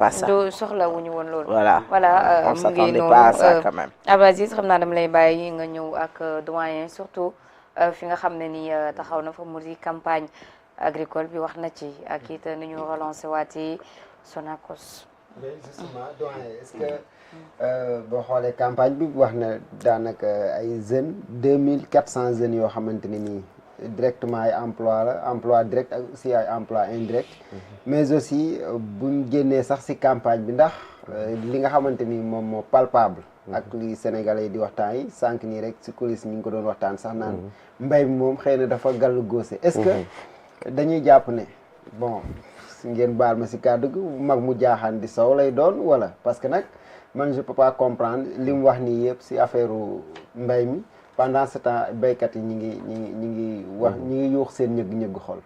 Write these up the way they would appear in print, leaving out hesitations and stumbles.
pas ça. do soxla wuñu woon loolu. Voilà. Voilà On mu ngi s'attendait noonu pas à ça quand même. Abdou Aziz xam naa dama lay bàyyi nga ñëw ak doyen surtout fi nga xam ne ni taxaw na fa mu di campagne agricole bi wax na ci ak it ni ñu relancé waatee Sonacos. mais justement doyen est-ce que boo xoolee campagne bi wax na daanaka ay jeunes 2400 jeunes yoo xamante ne nii directement ay emploi direct ak aussi ay emploi indirect mais aussi buñ génnee sax ci campagne bi ndax li nga xamante ni moom moo palpable ak li Sénégalais yi di waxtaan yi sànq nii rek ci coulisses ñu ngi ko doon waxtaan sax naan mbay mi moom xëy na dafa gàllu góose est-ce que dañuy jàpp ne bon ngeen baal ma ci kàddu gi mag mu jaaxaan di sow lay doon wala parce que nag man je peux pas comprendre li mu wax nii yëpp ci affaire mbay mi pendant ce temps béykat yi ñi ngi wax ñi ngi yuux seen ñëgg xol.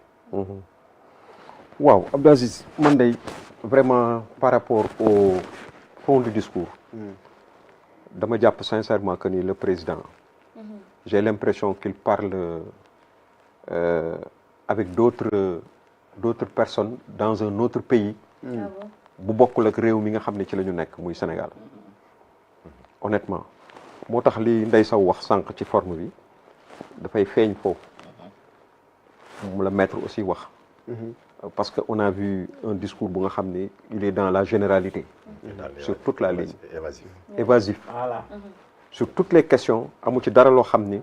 waaw Abdou Aziz man day vraiment par rapport au fond du discours dama jàpp sincèrement que ni le président j'ai l'impression qu'il parle avec d'autres personnes dans un autre pays bu bokkul ak réew mi nga xam ne ci la ñu nekk muy Sénégal honnêtement moo tax li Ndeye Sow wax sànq ci forme bi dafay feeñ foofu mu la maître aussi wax parce que on a vu un discours bu nga xam ne il est dans la généralité sur toute la ligne évasif Voilà. sur toutes les questions amu ci dara loo xam ni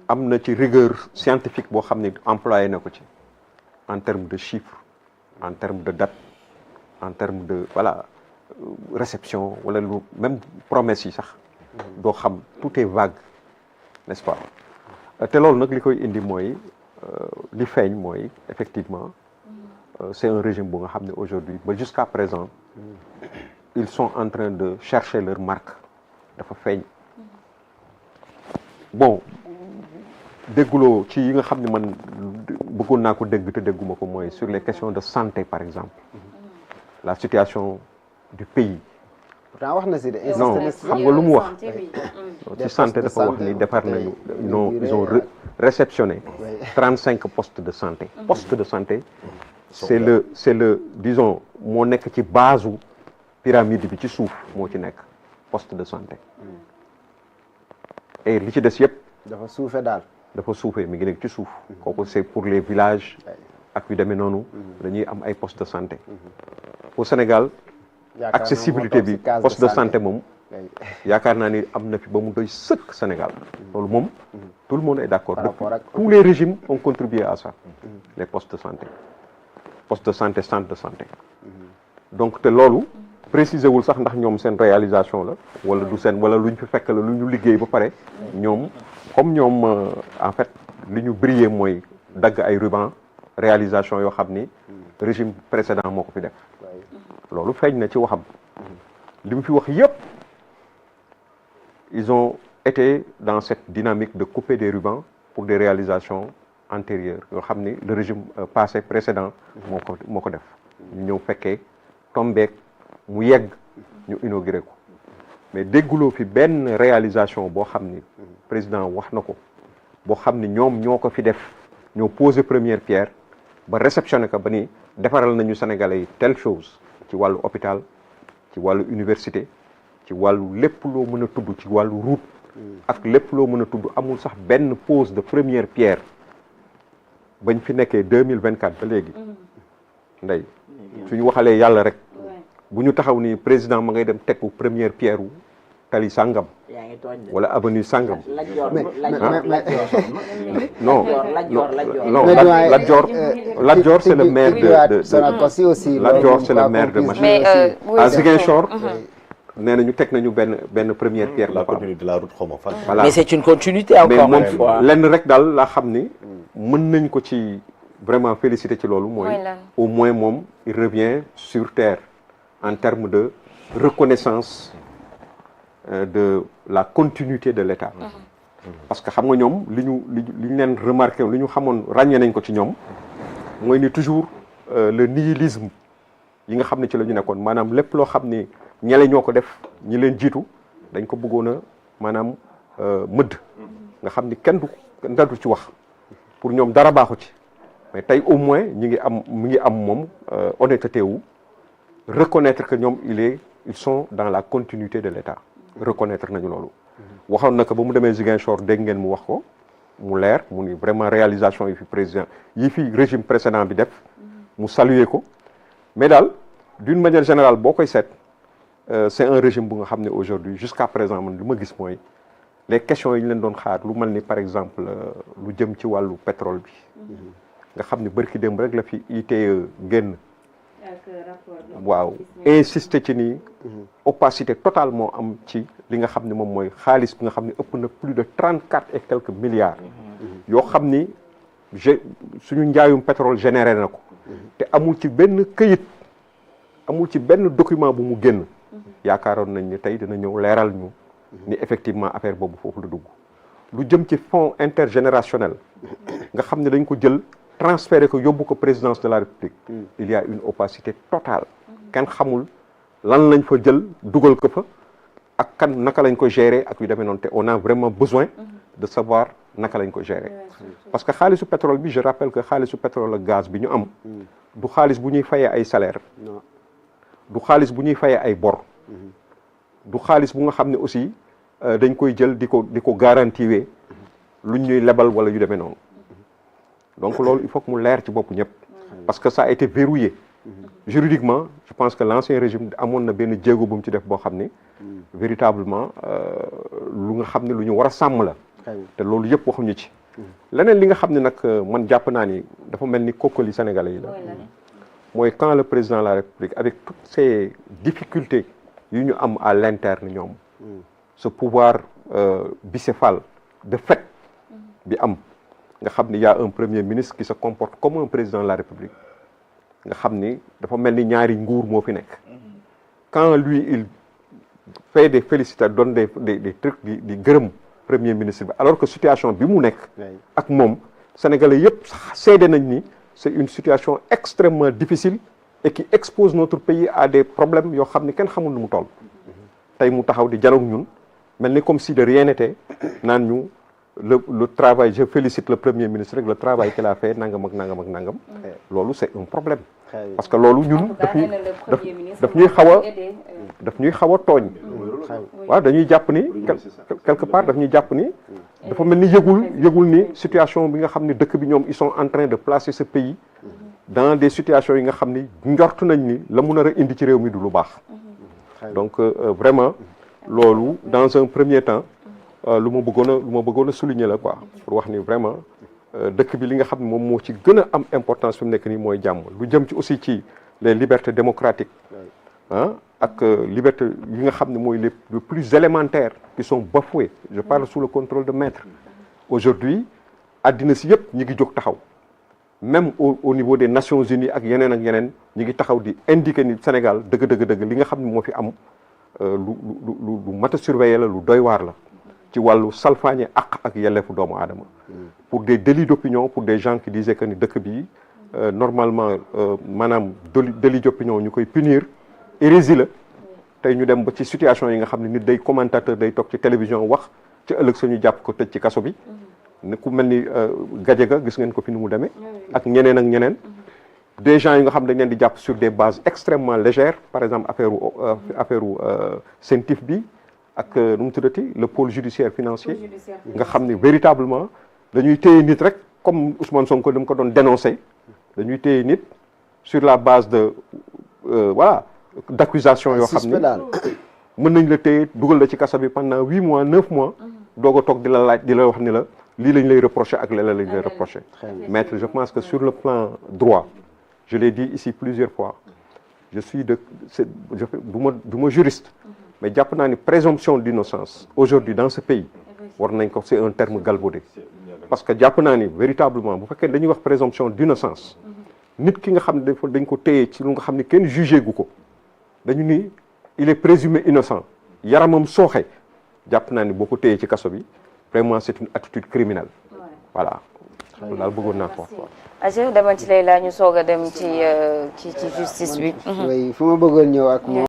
am na ci rigueur scientifique boo xam ne employé na ko ci en termes de chiffres en termes de date en termes de voilà réception wala lu même promesse yi sax doo xam tout est vague n'est-ce pas te loolu nag li koy indi mooy li feeñ mooy effectivement c'est un régime bu nga xam ne aujourd'hui ba jusqu'à présent ils sont en train de chercher leur marque dafa feeñ bon dégguloo ci yi nga xam ne man bëggoon naa ko dégg te dégguma ko mooy sur les questions de santé par exemple la situation du pays pourtant wax na ci de non xam nga lu mu wax ci santé dafa wax ni defar nañu ils ont réceptionné 35 postes de santé postes de santé c'est le disons moo nekk ci base pyramide bi ci suuf moo ci nekk poste de santé et li ci des yëpp dafa suufe daal dafa suufee mi ngi nekk ci suuf kooku c'est pour les villages ak yu demee noonu dañuy am ay postes de santé au Sénégal accessibilité bi poste de santé moom yaakaar naa ni am na fi ba mu doy sëkk Sénégal loolu moom tout le monde est d'accord tous les régimes ont contribué à ça les postes de santé centre de santé donc te loolu préciser wul sax ndax ñoom seen réalisation la wala du seen wala lu ñu fi fekk la lu ñu liggéey ba pare ñoom comme ñoom en fait li ñu briller mooy dagg ay ruban réalisation yoo xam ni régime précédent moo ko fi def loolu feeñ na ci waxam li mu fi wax yépp ils ont été dans cette dynamique de couper des rubans pour des réalisations antérieures yoo xam ni le régime passé précédent moo ko def ñu ñëw fekkee tombeek mu yegg ñu inauguré ko mais dégguloo fi benn réalisation boo xam ni président wax na ko boo xam ni ñoom ñoo ko fi def ñoo posé première pierre ba réceptionné ko ba ni defaral nañu Sénégalais yi telle chose ci wàllu hôpital ci wàllu université ci wàllu lépp loo mën a tudd ci wàllu route ak lépp loo mën a tudd amul sax benn pose de première pierre bañ fi nekkee 2024 ba léegi ndey suñu waxalee yàlla rek bu ñu taxaw ni président ma ngay dem tegu première pierre wu tali sàngam wala avenue sàngam non Lat Dior c'est le maire de Sonacos aussi Lat Dior c'est le maire de machin à Ziguinchor nee na ñu teg nañu benn première pierre la continuité de la route xaw ma fan voilà mais c'est une continuité encore mais une fois lenn rek daal laa xam ni mën nañ ko ci vraiment féliciter ci loolu mooy au moins moom il revient sur terre en termes de reconnaissance de la continuité de l'État parce que xam nga ñoom li ñu leen remarqué li ñu xamoon ràññee nañ ko ci ñoom mooy ni toujours le nihilisme yi nga xam ne ci la ñu nekkoon maanaam lépp loo xam ni ñele ñoo ko def ñi leen jiitu dañ ko bëggoon a maanaam mëdd nga xam ni kenn du ci wax pour ñoom dara baaxu ci mais tey au moins mi ngi am moom honnêteté wu reconnaître que ñoom ils sont dans la continuité de l'État reconnaître nañu loolu waxoon na ko ba mu demee Ziguinchor dégg ngeen mu wax ko mu leer mu ni vraiment réalisation yi fi président yi fi régime précédent bi def mu saluer ko mais daal d'une manière générale boo koy seet c'est un régime bu nga xam ne aujourd'hui jusqu'à présent man li ma gis mooy les questions yi ñu leen doon xaar lu mel ni par exemple lu jëm ci wàllu pétrole bi nga xam ne bërki démb rek la fi ITE génn waaw insister ci nii opacité totale moo am ci li nga xam ne moom mooy xaalis bi nga xam ne ëpp na plus de 34 et quelques milliards yoo xam ni suñu njaayum pétrole généré na ko te amul ci benn këyit amul ci benn document bu mu génn yaakaaroon nañ ni tey dina ñëw leeral ñu ni effectivement affaire boobu foofu la dugg lu jëm ci fonds intergénérationnel nga xam ne dañ ko jël transféré ko yóbbu ko présidence de la République il y a une opacité totale kenn xamul lan lañ fa jël dugal ko fa ak kan naka lañ ko gérer ak yu demee noonu te on a vraiment besoin de savoir naka lañ ko gérer parce que xaalisu pétrole bi je rappelle que xaalisu pétrole ak gaz bi ñu am du xaalis bu ñuy fayee ay salaire du xaalis bu ñuy fayee ay bor du xaalis bu nga xam ne aussi dañ koy jël di ko garantiwee luñ ñuy lebal wala yu demee noonu donc loolu il faut que mu leer ci bopp ñëpp parce que ça a été verrouillé juridiquement je pense que l'ancien régime amoon na benn jéego bu mu ci def boo xam ne véritablement lu nga xam ne lu ñu war a sàmm la te loolu yëpp waxuñu ci leneen li nga xam ne nag man jàpp naa ni dafa mel ni kokkali sénégalais yi la mooy quand le président de la République avec toutes ces difficultés yu ñu am à l'interne ñoom ce pouvoir bicéphale de fait bi am nga xam ni y a un premier ministre qui se comporte comme un président de la République nga xam ni dafa mel ni ñaari nguur moo fi nekk quand lui il fait des félicitations donne des trucs di gërëm premier ministre bi alors que situation bi mu nekk ak moom sénégalais yëpp seede nañ ni c'est une situation extrêmement difficile et qui expose notre pays à des problèmes yoo xam ni kenn xamul nu mu toll tey mu taxaw di janoog ñun mel ni comme si de rien n'était naan ñu le travail je félicite le premier ministre rek le travail qu'il a fait nangam ak nangam ak nangam loolu c'est un problème parce que loolu ñun daf ñuy xaw a tooñ waaw dañuy jàpp ni quelque part daf ñuy jàpp ni dafa mel ni yëgul ni situation bi nga xam ni dëkk bi ñoom ils sont en train de placer ce pays dans des situations yi nga xam ni njort nañ ni la mun a indi ci réew mi du lu baax donc vraiment loolu dans un premier temps lu ma bëggoon a souligner la quoi pour wax ni vraiment dëkk bi li nga xam ne moom moo ci gën a am importance fi mu nekk nii mooy jàmm lu jëm ci aussi ci les libertés démocratiques ak liberté yi nga xam ne mooy les plus élémentaires qui sont bafouées je parle sous le contrôle de maître aujourd'hui addina si yëpp ñi ngi jóg taxaw même au niveau des Nations Unies ak yeneen ñi ngi taxaw di indiquer ni Sénégal dëgg li nga xam ne moo fi am lu mat a surveiller la lu doy waar la ci wàllu salfaañe ak yelleefu doomu aadama pour des délits d'opinion pour des gens qui disaient que ni dëkk bi normalement maanaam délit d'opinion ñu koy punir hérésie la tey ñu dem ba ci situation yi nga xam ne nit day commentateur day toog ci télévision wax ci ëllëg suñu jàpp ko tëj ci kaso bi ne ku mel ni Gadiaga gis ngeen ko fi ni mu demee ak ñeneen des gens yi nga xam dañ leen di jàpp sur des bases extrêmement légères par exemple affaire CENTIF bi ak nu mu tuddati le pôle judiciaire financier nga xam ne véritablement dañuy téye nit rek comme Ousmane Sonko ni mu ko doon dénoncer dañuy téye nit sur la base de voilà d'accusation yoo xam ne mën nañ la téye dugal la ci kaso bi pendant 8 mois 9 mois doog a toog di la laaj di la wax ni la lii lañ lay reprocher ak lañ lay reprocher maître je pense que sur le plan droit je l'ai dit ici plusieurs fois je suis du ma juriste mais jàpp naa ni présomption d'innocence aujourd'hui dans ce pays war nañ ko c'est un terme galvaudé parce que jàpp naa ni véritablement bu fekkee dañuy wax présomption d'innocence nit ki nga xam ne dañ ko téye ci lu nga xam ne kenn jugé gu ko dañu ni il est présumé innocent yaramam sooxe jàpp naa ni boo ko téyee ci kaso bi vraiment c'est une attitude criminelle voilà loolu daal bëggoon naa ko wax quoi. Aja dama ci lay laa ñu soog a dem ci justice bi. oui fu ma bëggoon ñëw ak moom